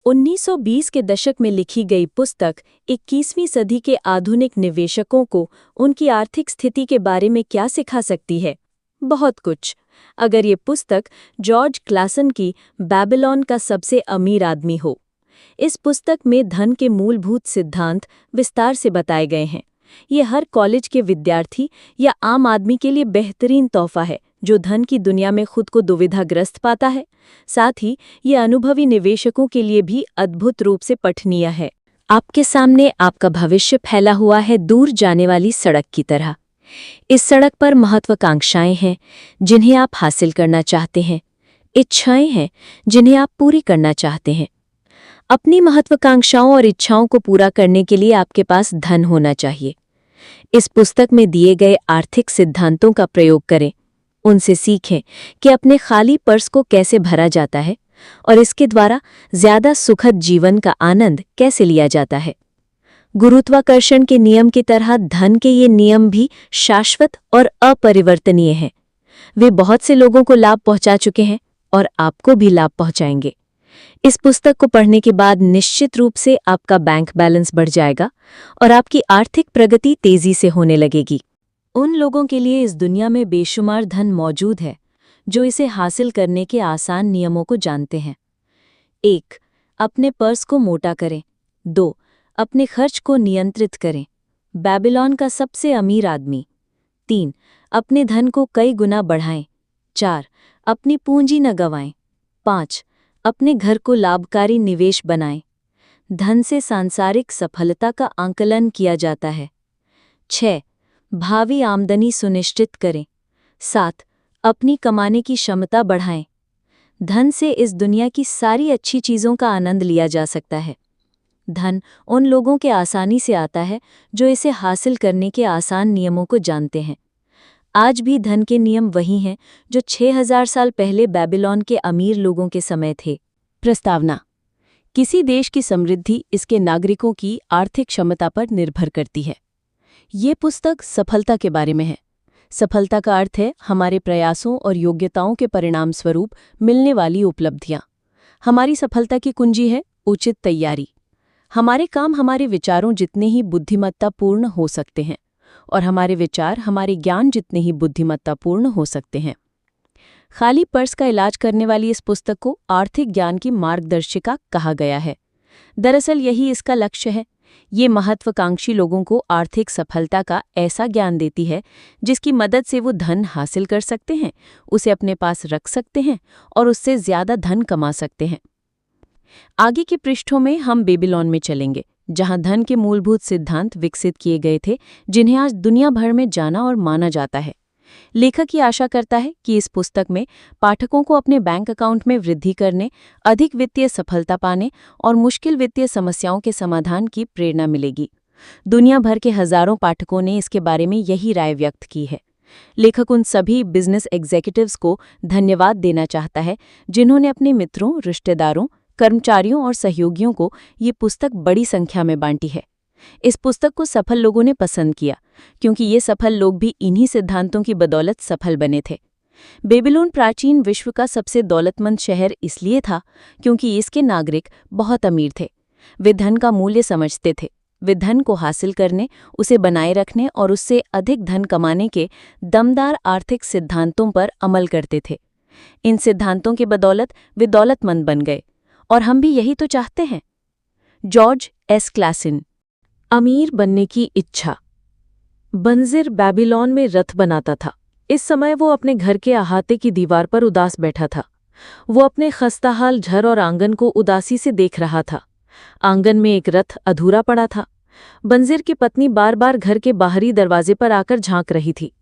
1920 के दशक में लिखी गई पुस्तक 21वीं सदी के आधुनिक निवेशकों को उनकी आर्थिक स्थिति के बारे में क्या सिखा सकती है? बहुत कुछ। अगर ये पुस्तक जॉर्ज क्लासन की बेबीलोन का सबसे अमीर आदमी हो। इस पुस्तक में धन के मूलभूत सिद्धांत विस्तार से बताए गए हैं। ये हर कॉलेज के विद्यार्थी या आम आदमी के लिए बेहतरीन तोहफा है जो धन की दुनिया में खुद को दुविधाग्रस्त पाता है। साथ ही ये अनुभवी निवेशकों के लिए भी अद्भुत रूप से पठनीय है। आपके सामने आपका भविष्य फैला हुआ है दूर जाने वाली सड़क की तरह। इस सड़क पर महत्वाकांक्षाएं हैं जिन्हें आप हासिल करना चाहते हैं, इच्छाएं हैं जिन्हें आप पूरी करना चाहते हैं। अपनी महत्वाकांक्षाओं और इच्छाओं को पूरा करने के लिए आपके पास धन होना चाहिए। इस पुस्तक में दिए गए आर्थिक सिद्धांतों का प्रयोग करें, उनसे सीखें कि अपने खाली पर्स को कैसे भरा जाता है और इसके द्वारा ज्यादा सुखद जीवन का आनंद कैसे लिया जाता है। गुरुत्वाकर्षण के नियम की तरह धन के ये नियम भी शाश्वत और अपरिवर्तनीय हैं। वे बहुत से लोगों को लाभ पहुंचा चुके हैं और आपको भी लाभ पहुंचाएंगे। इस पुस्तक को पढ़ने के बाद निश्चित रूप से आपका बैंक बैलेंस बढ़ जाएगा और आपकी आर्थिक प्रगति तेजी से होने लगेगी। उन लोगों के लिए इस दुनिया में बेशुमार धन मौजूद है जो इसे हासिल करने के आसान नियमों को जानते हैं। 1. अपने पर्स को मोटा करें। 2. अपने खर्च को नियंत्रित करें। बेबीलोन का सबसे अमीर आदमी। 3. अपने धन को कई गुना बढ़ाएं। 4. अपनी पूंजी न गंवाएं। 5. अपने घर को लाभकारी निवेश बनाएं। धन से सांसारिक सफलता का आंकलन किया जाता है। 6. भावी आमदनी सुनिश्चित करें। 7. अपनी कमाने की क्षमता बढ़ाएं। धन से इस दुनिया की सारी अच्छी चीज़ों का आनंद लिया जा सकता है। धन उन लोगों के आसानी से आता है जो इसे हासिल करने के आसान नियमों को जानते हैं। आज भी धन के नियम वही हैं जो 6000 साल पहले बेबीलोन के अमीर लोगों के समय थे। प्रस्तावना: किसी देश की समृद्धि इसके नागरिकों की आर्थिक क्षमता पर निर्भर करती है। ये पुस्तक सफलता के बारे में है। सफलता का अर्थ है हमारे प्रयासों और योग्यताओं के परिणाम स्वरूप मिलने वाली उपलब्धियां। हमारी सफलता की कुंजी है उचित तैयारी। हमारे काम हमारे विचारों जितने ही बुद्धिमत्तापूर्ण हो सकते हैं और हमारे विचार हमारे ज्ञान जितने ही बुद्धिमत्तापूर्ण हो सकते हैं। खाली पर्स का इलाज करने वाली इस पुस्तक को आर्थिक ज्ञान की मार्गदर्शिका कहा गया है। दरअसल यही इसका लक्ष्य है। ये महत्वाकांक्षी लोगों को आर्थिक सफलता का ऐसा ज्ञान देती है जिसकी मदद से वो धन हासिल कर सकते हैं, उसे अपने पास रख सकते हैं और उससे ज्यादा धन कमा सकते हैं। आगे के पृष्ठों में हम बेबीलोन में चलेंगे, जहां धन के मूलभूत सिद्धांत विकसित किए गए थे जिन्हें आज दुनिया भर में जाना और माना जाता है। लेखक ये आशा करता है कि इस पुस्तक में पाठकों को अपने बैंक अकाउंट में वृद्धि करने, अधिक वित्तीय सफलता पाने और मुश्किल वित्तीय समस्याओं के समाधान की प्रेरणा मिलेगी। दुनिया भर के हजारों पाठकों ने इसके बारे में यही राय व्यक्त की है। लेखक उन सभी बिजनेस एग्जीक्यूटिव्स को धन्यवाद देना चाहता है जिन्होंने अपने मित्रों, रिश्तेदारों, कर्मचारियों और सहयोगियों को ये पुस्तक बड़ी संख्या में बांटी है। इस पुस्तक को सफल लोगों ने पसंद किया क्योंकि ये सफल लोग भी इन्हीं सिद्धांतों की बदौलत सफल बने थे। बेबीलोन प्राचीन विश्व का सबसे दौलतमंद शहर इसलिए था क्योंकि इसके नागरिक बहुत अमीर थे। वे धन का मूल्य समझते थे। वे धन को हासिल करने, उसे बनाए रखने और उससे अधिक धन कमाने के दमदार आर्थिक सिद्धांतों पर अमल करते थे। इन सिद्धांतों की बदौलत वे दौलतमंद बन गए और हम भी यही तो चाहते हैं। George S Klaasen. अमीर बनने की इच्छा। बंजिर बेबीलोन में रथ बनाता था। इस समय वो अपने घर के अहाते की दीवार पर उदास बैठा था। वो अपने खस्ताहाल घर और आंगन को उदासी से देख रहा था। आंगन में एक रथ अधूरा पड़ा था। बंजिर की पत्नी बार बार घर के बाहरी दरवाजे पर आकर झांक रही थी।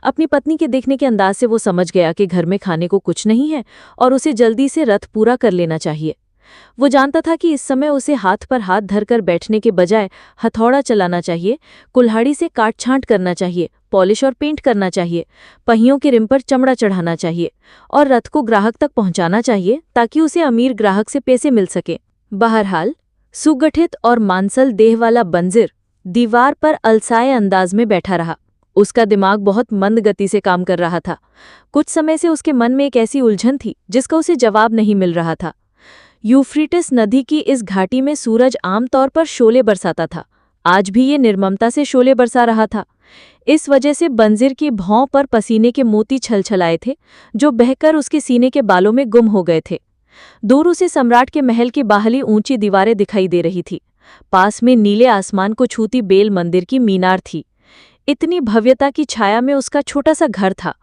अपनी पत्नी के देखने के अंदाज से वो समझ गया कि घर में खाने को कुछ नहीं है और उसे जल्दी से रथ पूरा कर लेना चाहिए। वो जानता था कि इस समय उसे हाथ पर हाथ धरकर बैठने के बजाय हथौड़ा चलाना चाहिए, कुल्हाड़ी से काट छांट करना चाहिए, पॉलिश और पेंट करना चाहिए, पहियों के रिम पर चमड़ा चढ़ाना चाहिए और रथ को ग्राहक तक पहुंचाना चाहिए ताकि उसे अमीर ग्राहक से पैसे मिल सके। बहरहाल सुगठित और मांसल देह वाला बंजिर दीवार पर अलसाए अंदाज में बैठा रहा। उसका दिमाग बहुत मंद गति से काम कर रहा था। कुछ समय से उसके मन में एक ऐसी उलझन थी जिसका उसे जवाब नहीं मिल रहा था। यूफ्रेटिस नदी की इस घाटी में सूरज आमतौर पर शोले बरसाता था। आज भी ये निर्ममता से शोले बरसा रहा था। इस वजह से बंजिर की भौं पर पसीने के मोती छलछलाए थे, जो बहकर उसके सीने के बालों में गुम हो गए थे। दूर उसे सम्राट के महल की बाहरी ऊंची दीवारें दिखाई दे रही थी। पास में नीले आसमान को छूती बेल मंदिर की मीनार थी। इतनी भव्यता की छाया में उसका छोटा सा घर था।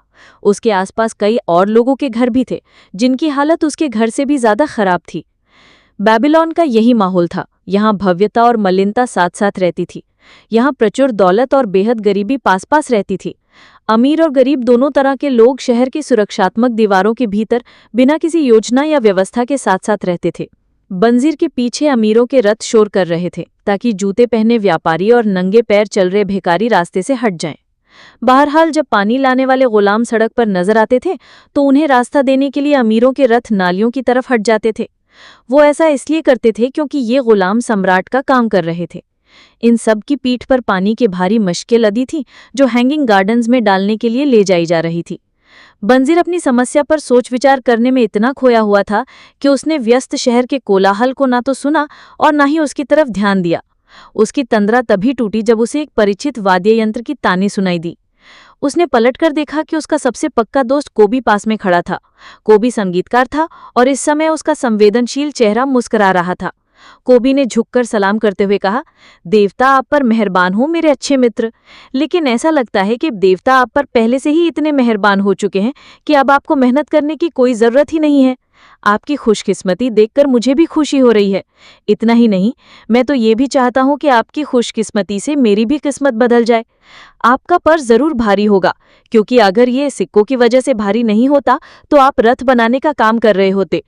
उसके आसपास कई और लोगों के घर भी थे, जिनकी हालत उसके घर से भी ज्यादा खराब थी। बेबीलोन का यही माहौल था। यहाँ भव्यता और मलिनता साथ साथ रहती थी। यहाँ प्रचुर दौलत और बेहद गरीबी पास पास रहती थी। अमीर और गरीब दोनों तरह के लोग शहर की सुरक्षात्मक दीवारों के भीतर बिना किसी योजना या व्यवस्था के साथ साथ रहते थे। बंजीर के पीछे अमीरों के रथ शोर कर रहे थे, ताकि जूते पहने व्यापारी और नंगे पैर चल रहे भिखारी रास्ते से हट जाएं। बहरहाल जब पानी लाने वाले गुलाम सड़क पर नजर आते थे, तो उन्हें रास्ता देने के लिए अमीरों के रथ नालियों की तरफ हट जाते थे। वो ऐसा इसलिए करते थे क्योंकि ये गुलाम सम्राट का काम कर रहे थे। इन सब की पीठ पर पानी की भारी मशकें लदी थी, जो हैंगिंग गार्डन्स में डालने के लिए ले जाई जा रही थी। बंजीर अपनी समस्या पर सोच विचार करने में इतना खोया हुआ था कि उसने व्यस्त शहर के कोलाहल को ना तो सुना और ना ही उसकी तरफ ध्यान दिया। उसकी तंद्रा तभी टूटी जब उसे एक परिचित वाद्य यंत्र की ताने सुनाई दी। उसने पलटकर देखा कि उसका सबसे पक्का दोस्त कोबी पास में खड़ा था। कोबी संगीतकार था और इस समय उसका संवेदनशील चेहरा मुस्कुरा रहा था। कोबी ने झुककर सलाम करते हुए कहा, देवता आप पर मेहरबान हो मेरे अच्छे मित्र। लेकिन ऐसा लगता है कि देवता आप पर पहले से ही इतने मेहरबान हो चुके हैं कि अब आपको मेहनत करने की कोई जरूरत ही नहीं है। आपकी खुशकिस्मती देखकर मुझे भी खुशी हो रही है। इतना ही नहीं, मैं तो ये भी चाहता हूँ कि आपकी खुशकिस्मती से मेरी भी किस्मत बदल जाए। आपका पर्स जरूर भारी होगा, क्योंकि अगर ये सिक्कों की वजह से भारी नहीं होता तो आप रथ बनाने का काम कर रहे होते।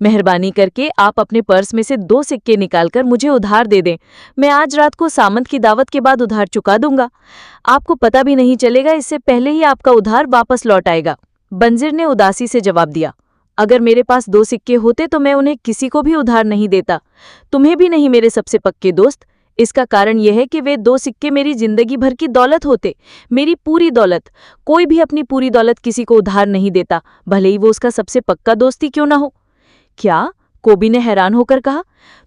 मेहरबानी करके आप अपने पर्स में से 2 सिक्के निकालकर मुझे उधार दे दें। मैं आज रात को सामंत की दावत के बाद उधार चुका दूंगा। आपको पता भी नहीं चलेगा, इससे पहले ही आपका उधार वापस लौट आएगा। बंजीर ने उदासी से जवाब दिया, अगर मेरे पास 2 सिक्के होते तो मैं उन्हें किसी को भी उधार नहीं देता, तुम्हें भी नहीं मेरे सबसे पक्के दोस्त। इसका कारण यह है कि वे 2 सिक्के मेरी जिंदगी भर की दौलत होते, मेरी पूरी दौलत। कोई भी अपनी पूरी दौलत किसी को उधार नहीं देता, भले ही वो उसका सबसे पक्का दोस्त ही क्यों ना हो। क्या? कोबी ने हैरान होकर कहा,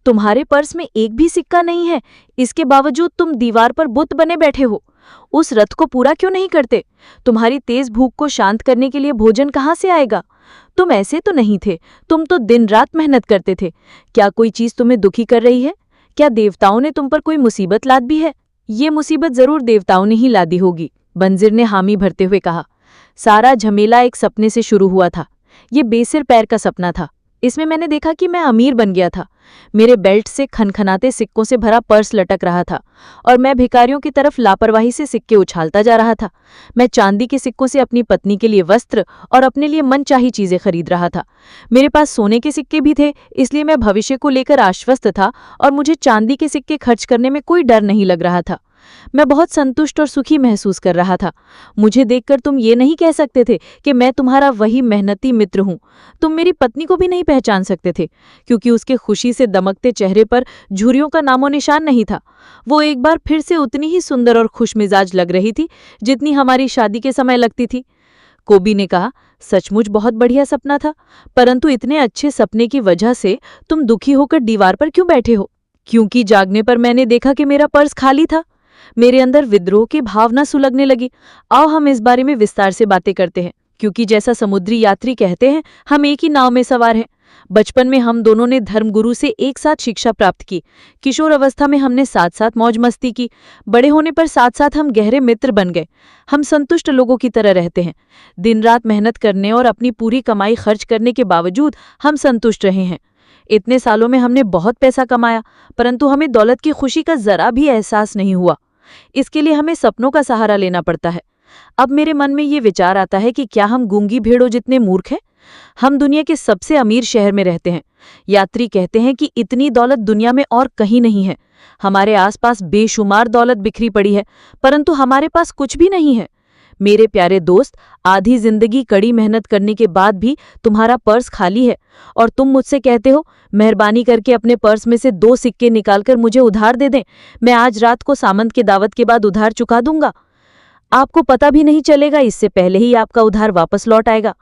तुम्हारे पर्स में एक भी सिक्का नहीं है, इसके बावजूद तुम दीवार पर बुत बने बैठे हो। उस रथ को पूरा क्यों नहीं करते? तुम्हारी तेज भूख को शांत करने के लिए भोजन कहाँ से आएगा? तुम ऐसे तो नहीं थे, तुम तो दिन रात मेहनत करते थे। क्या कोई चीज तुम्हें दुखी कर रही है? क्या देवताओं ने तुम पर कोई मुसीबत लाद दी है? ये मुसीबत जरूर देवताओं ने ही लादी होगी, बंजीर ने हामी भरते हुए कहा। सारा झमेला एक सपने से शुरू हुआ था। ये बेसिर पैर का सपना था। इसमें मैंने देखा कि मैं अमीर बन गया था। मेरे बेल्ट से खनखनाते सिक्कों से भरा पर्स लटक रहा था और मैं भिखारियों की तरफ लापरवाही से सिक्के उछालता जा रहा था। मैं चांदी के सिक्कों से अपनी पत्नी के लिए वस्त्र और अपने लिए मनचाही चीजें खरीद रहा था। मेरे पास सोने के सिक्के भी थे, इसलिए मैं भविष्य को लेकर आश्वस्त था और मुझे चांदी के सिक्के खर्च करने में कोई डर नहीं लग रहा था। मैं बहुत संतुष्ट और सुखी महसूस कर रहा था। मुझे देखकर तुम ये नहीं कह सकते थे कि मैं तुम्हारा वही मेहनती मित्र हूं। तुम मेरी पत्नी को भी नहीं पहचान सकते थे, क्योंकि उसके खुशी से दमकते चेहरे पर झुर्रियों का नामो निशान नहीं था। वो एक बार फिर से उतनी ही सुंदर और खुशमिजाज लग रही थी जितनी हमारी शादी के समय लगती थी। कोबी ने कहा, सचमुच बहुत बढ़िया सपना था, परंतु इतने अच्छे सपने की वजह से तुम दुखी होकर दीवार पर क्यों बैठे हो? क्योंकि जागने पर मैंने देखा कि मेरा पर्स खाली था। मेरे अंदर विद्रोह की भावना सुलगने लगी। आओ हम इस बारे में विस्तार से बातें करते हैं, क्योंकि जैसा समुद्री यात्री कहते हैं, हम एक ही नाव में सवार हैं। बचपन में हम दोनों ने धर्मगुरु से एक साथ शिक्षा प्राप्त की। किशोर अवस्था में हमने साथ साथ मौज मस्ती की। बड़े होने पर साथ साथ हम गहरे मित्र बन गए। हम संतुष्ट लोगों की तरह रहते हैं। दिन रात मेहनत करने और अपनी पूरी कमाई खर्च करने के बावजूद हम संतुष्ट रहे हैं। इतने सालों में हमने बहुत पैसा कमाया, परंतु हमें दौलत की खुशी का जरा भी एहसास नहीं हुआ। इसके लिए हमें सपनों का सहारा लेना पड़ता है। अब मेरे मन में ये विचार आता है कि क्या हम गूंगी भेड़ों जितने मूर्ख हैं? हम दुनिया के सबसे अमीर शहर में रहते हैं। यात्री कहते हैं कि इतनी दौलत दुनिया में और कहीं नहीं है। हमारे आसपास बेशुमार दौलत बिखरी पड़ी है, परंतु हमारे पास कुछ भी नहीं है। मेरे प्यारे दोस्त, आधी जिंदगी कड़ी मेहनत करने के बाद भी तुम्हारा पर्स खाली है और तुम मुझसे कहते हो, मेहरबानी करके अपने पर्स में से 2 सिक्के निकालकर मुझे उधार दे दें। मैं आज रात को सामंत की दावत के बाद उधार चुका दूंगा। आपको पता भी नहीं चलेगा, इससे पहले ही आपका उधार वापस लौट आएगा।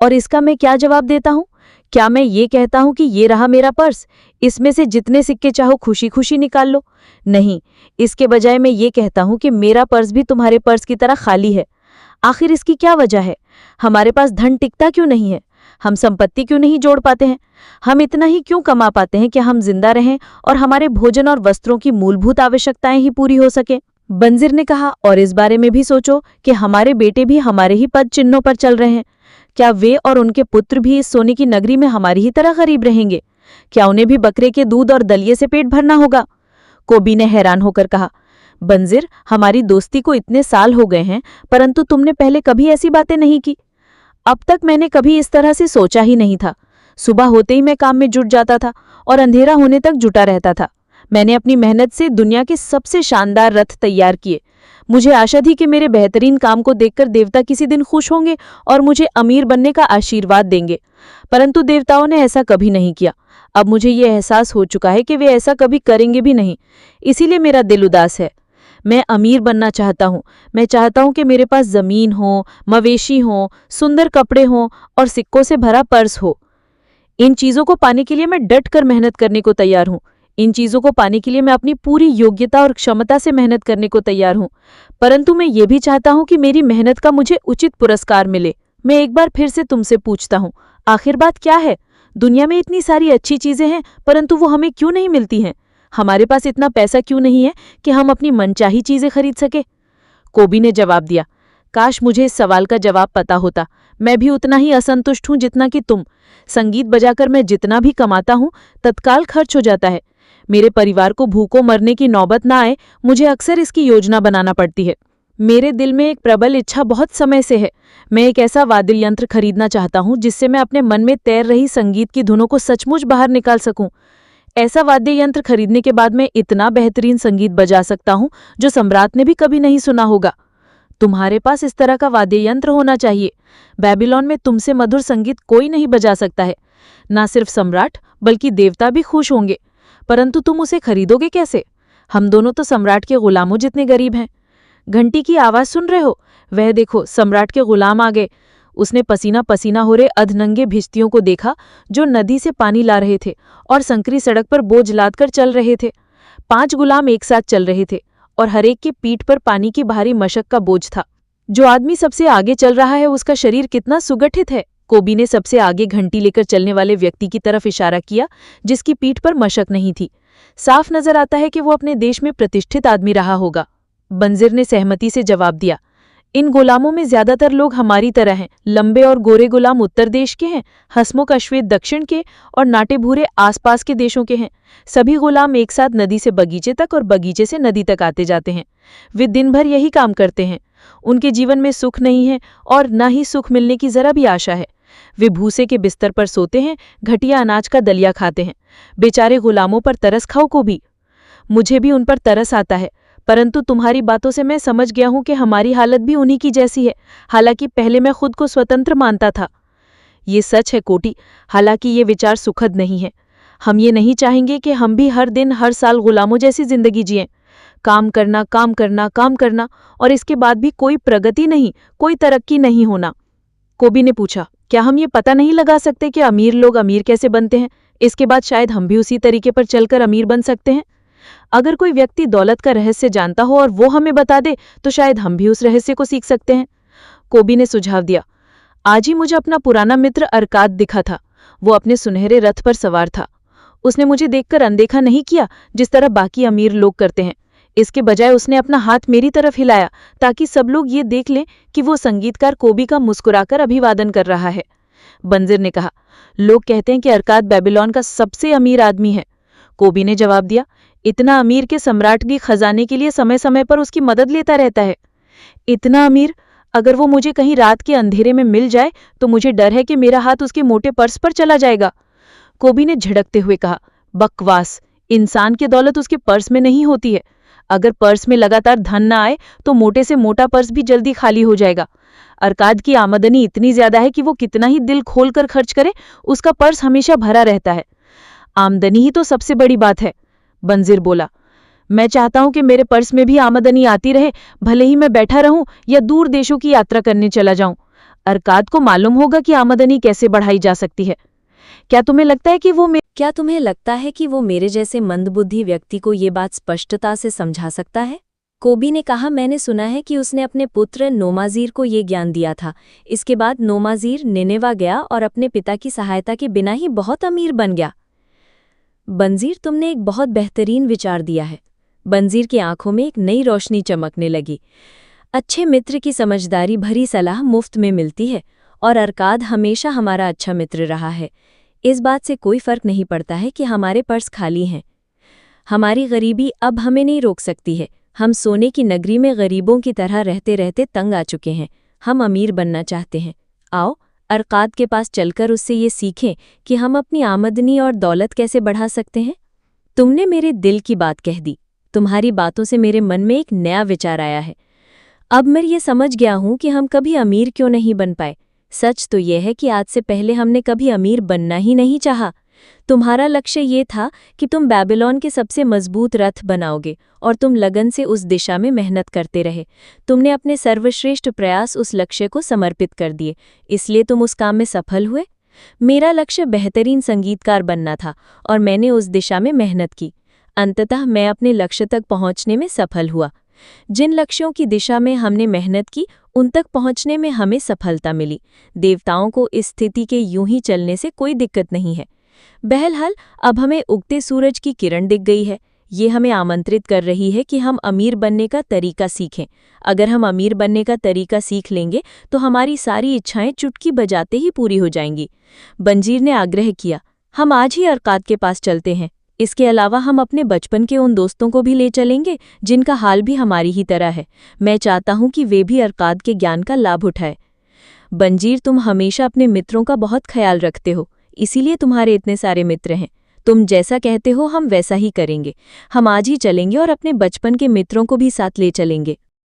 और इसका मैं क्या जवाब देता हूँ? क्या मैं ये कहता हूं कि ये रहा मेरा पर्स, इसमें से जितने सिक्के चाहो खुशी खुशी निकाल लो? नहीं, इसके बजाय मैं ये कहता हूं कि मेरा पर्स भी तुम्हारे पर्स की तरह खाली है। आखिर इसकी क्या वजह है? हमारे पास धन टिकता क्यों नहीं है? हम संपत्ति क्यों नहीं जोड़ पाते हैं? हम इतना ही क्यों कमा पाते हैं कि हम जिंदा रहें और हमारे भोजन और वस्त्रों की मूलभूत आवश्यकताएं ही पूरी हो सके? बंजिर ने कहा, और इस बारे में भी सोचो कि हमारे बेटे भी हमारे ही पद चिन्हों पर चल रहे हैं। क्या वे और उनके पुत्र भी इस सोने की नगरी में हमारी ही तरह गरीब रहेंगे? क्या उन्हें भी बकरे के दूध और दलिये से पेट भरना होगा? कोबी ने हैरान होकर कहा, बंजिर, हमारी दोस्ती को इतने साल हो गए हैं, परंतु तुमने पहले कभी ऐसी बातें नहीं की। अब तक मैंने कभी इस तरह से सोचा ही नहीं था। सुबह होते ही मैं काम में जुट जाता था और अंधेरा होने तक जुटा रहता था। मैंने अपनी मेहनत से दुनिया के सबसे शानदार रथ तैयार किए। मुझे आशा थी कि मेरे बेहतरीन काम को देखकर देवता किसी दिन खुश होंगे और मुझे अमीर बनने का आशीर्वाद देंगे, परंतु देवताओं ने ऐसा कभी नहीं किया। अब मुझे ये एहसास हो चुका है कि वे ऐसा कभी करेंगे भी नहीं, इसीलिए मेरा दिल उदास है। मैं अमीर बनना चाहता हूँ। मैं चाहता हूँ कि मेरे पास जमीन हो, मवेशी हो, सुंदर कपड़े हों और सिक्कों से भरा पर्स हो। इन चीज़ों को पाने के लिए मैं डट कर मेहनत करने को तैयार हूँ। इन चीज़ों को पाने के लिए मैं अपनी पूरी योग्यता और क्षमता से मेहनत करने को तैयार हूँ, परंतु मैं ये भी चाहता हूँ कि मेरी मेहनत का मुझे उचित पुरस्कार मिले। मैं एक बार फिर से तुमसे पूछता हूँ, आखिर बात क्या है? दुनिया में इतनी सारी अच्छी चीज़ें हैं, परंतु वो हमें क्यों नहीं मिलती हैं? हमारे पास इतना पैसा क्यों नहीं है कि हम अपनी मनचाही चीज़ें खरीद सके? कोबी ने जवाब दिया, काश मुझे इस सवाल का जवाब पता होता। मैं भी उतना ही असंतुष्ट हूँ जितना कि तुम। संगीत बजाकर मैं जितना भी कमाता हूँ तत्काल खर्च हो जाता है। मेरे परिवार को भूखों मरने की नौबत ना आए, मुझे अक्सर इसकी योजना बनाना पड़ती है। मेरे दिल में एक प्रबल इच्छा बहुत समय से है। मैं एक ऐसा वाद्य यंत्र खरीदना चाहता हूँ जिससे मैं अपने मन में तैर रही संगीत की धुनों को सचमुच बाहर निकाल सकूं। ऐसा वाद्य यंत्र खरीदने के बाद मैं इतना बेहतरीन संगीत बजा सकता हूँ जो सम्राट ने भी कभी नहीं सुना होगा। तुम्हारे पास इस तरह का वाद्य यंत्र होना चाहिए। बेबीलोन में तुमसे मधुर संगीत कोई नहीं बजा सकता है। ना सिर्फ सम्राट बल्कि देवता भी खुश होंगे, परंतु तुम उसे खरीदोगे कैसे? हम दोनों तो सम्राट के गुलामों जितने गरीब हैं। घंटी की आवाज सुन रहे हो? वह देखो, सम्राट के गुलाम आ गए। उसने पसीना पसीना हो रहे अधनंगे भिश्तियों को देखा जो नदी से पानी ला रहे थे और संकरी सड़क पर बोझ लादकर चल रहे थे। 5 गुलाम एक साथ चल रहे थे और हरेक की पीठ पर पानी की भारी मशक का बोझ था। जो आदमी सबसे आगे चल रहा है उसका शरीर कितना सुगठित है। कोबी ने सबसे आगे घंटी लेकर चलने वाले व्यक्ति की तरफ इशारा किया जिसकी पीठ पर मशक नहीं थी। साफ नजर आता है कि वो अपने देश में प्रतिष्ठित आदमी रहा होगा। बंजिर ने सहमति से जवाब दिया, इन गुलामों में ज्यादातर लोग हमारी तरह हैं। लंबे और गोरे गुलाम उत्तर देश के हैं, हंसमुख अश्वेत दक्षिण के और नाटे भूरे आसपास के देशों के हैं। सभी गुलाम एक साथ नदी से बगीचे तक और बगीचे से नदी तक आते जाते हैं। वे दिन भर यही काम करते हैं। उनके जीवन में सुख नहीं है और न ही सुख मिलने की जरा भी आशा है। वे भूसे के बिस्तर पर सोते हैं, घटिया अनाज का दलिया खाते हैं। बेचारे गुलामों पर तरस खाओ को भी। मुझे भी उन पर तरस आता है, परंतु तुम्हारी बातों से मैं समझ गया हूं कि हमारी हालत भी उन्हीं की जैसी है। हालांकि पहले मैं खुद को स्वतंत्र मानता था। ये सच है कोटी, हालांकि ये विचार सुखद नहीं है। हम ये नहीं चाहेंगे कि हम भी हर दिन हर साल गुलामों जैसी जिंदगी जिएं। काम करना, काम करना, काम करना और इसके बाद भी कोई प्रगति नहीं, कोई तरक्की नहीं होना। कोबी ने पूछा, क्या हम ये पता नहीं लगा सकते कि अमीर लोग अमीर कैसे बनते हैं? इसके बाद शायद हम भी उसी तरीके पर चलकर अमीर बन सकते हैं। अगर कोई व्यक्ति दौलत का रहस्य जानता हो और वो हमें बता दे तो शायद हम भी उस रहस्य को सीख सकते हैं। कोबी ने सुझाव दिया, आज ही मुझे अपना पुराना मित्र अरकाद दिखा था। वो अपने सुनहरे रथ पर सवार था। उसने मुझे देखकर अनदेखा नहीं किया जिस तरह बाकी अमीर लोग करते हैं। इसके बजाय उसने अपना हाथ मेरी तरफ हिलाया ताकि सब लोग ये देख लें कि वो संगीतकार कोबी का मुस्कुराकर अभिवादन कर रहा है। बंजिर ने कहा, लोग कहते हैं कि अरकाद बेबीलोन का सबसे अमीर आदमी है। कोबी ने जवाब दिया, इतना अमीर के सम्राट की खजाने के लिए समय समय पर उसकी मदद लेता रहता है। इतना अमीर, अगर वो मुझे कहीं रात के अंधेरे में मिल जाए तो मुझे डर है कि मेरा हाथ उसके मोटे पर्स पर चला जाएगा। कोबी ने झिड़कते हुए कहा, बकवास, इंसान की दौलत उसके पर्स में नहीं होती है। अगर पर्स में लगातार धन न आए तो मोटे से मोटा पर्स भी जल्दी खाली हो जाएगा। अरकाद की आमदनी इतनी ज्यादा है कि वो कितना ही दिल खोलकर खर्च करे, उसका पर्स हमेशा भरा रहता है। आमदनी ही तो सबसे बड़ी बात है, बंजिर बोला। मैं चाहता हूं कि मेरे पर्स में भी आमदनी आती रहे, भले ही मैं बैठा रहूं या दूर देशों की यात्रा करने चला जाऊं। अरकाद को मालूम होगा कि आमदनी कैसे बढ़ाई जा सकती है। क्या तुम्हें लगता है कि वो मेरे जैसे मंदबुद्धि व्यक्ति को ये बात स्पष्टता से समझा सकता है? कोबी ने कहा, मैंने सुना है कि उसने अपने पुत्र नोमाजीर को ये ज्ञान दिया था। इसके बाद नोमाजीर निनेवा गया और अपने पिता की सहायता के बिना ही बहुत अमीर बन गया। बंजीर, तुमने एक बहुत बेहतरीन विचार दिया है। बंजीर की आंखों में एक नई रोशनी चमकने लगी। अच्छे मित्र की समझदारी भरी सलाह मुफ्त में मिलती है और अरकाद हमेशा हमारा अच्छा मित्र रहा है। इस बात से कोई फर्क नहीं पड़ता है कि हमारे पर्स खाली हैं। हमारी गरीबी अब हमें नहीं रोक सकती है। हम सोने की नगरी में गरीबों की तरह रहते रहते तंग आ चुके हैं। हम अमीर बनना चाहते हैं। आओ अरकाद के पास चलकर उससे ये सीखें कि हम अपनी आमदनी और दौलत कैसे बढ़ा सकते हैं। तुमने मेरे दिल की बात कह दी। तुम्हारी बातों से मेरे मन में एक नया विचार आया है। अब मैं ये समझ गया हूं कि हम कभी अमीर क्यों नहीं बन पाए। सच तो यह है कि आज से पहले हमने कभी अमीर बनना ही नहीं चाहा। तुम्हारा लक्ष्य ये था कि तुम बेबीलोन के सबसे मजबूत रथ बनाओगे और तुम लगन से उस दिशा में मेहनत करते रहे। तुमने अपने सर्वश्रेष्ठ प्रयास उस लक्ष्य को समर्पित कर दिए, इसलिए तुम उस काम में सफल हुए। मेरा लक्ष्य बेहतरीन संगीतकार बनना था और मैंने उस दिशा में मेहनत की। अंततः मैं अपने लक्ष्य तक पहुंचने में सफल हुआ। जिन लक्ष्यों की दिशा में हमने मेहनत की उन तक पहुंचने में हमें सफलता मिली। देवताओं को इस स्थिति के यूं ही चलने से कोई दिक्कत नहीं है। बहरहाल अब हमें उगते सूरज की किरण दिख गई है। ये हमें आमंत्रित कर रही है कि हम अमीर बनने का तरीका सीखें। अगर हम अमीर बनने का तरीका सीख लेंगे तो हमारी सारी इच्छाएं चुटकी बजाते ही पूरी हो जाएंगी। बंजीर ने आग्रह किया, हम आज ही अरकाद के पास चलते हैं। इसके अलावा हम अपने बचपन के उन दोस्तों को भी ले चलेंगे जिनका हाल भी हमारी ही तरह है। मैं चाहता हूं कि वे भी अरकाद के ज्ञान का लाभ उठाएं। बंजीर, तुम हमेशा अपने मित्रों का बहुत ख्याल रखते हो, इसीलिए तुम्हारे इतने सारे मित्र हैं। तुम जैसा कहते हो हम वैसा ही करेंगे। हम आज ही चलेंगे और अपने बचपन के मित्रों को भी साथ ले चलेंगे।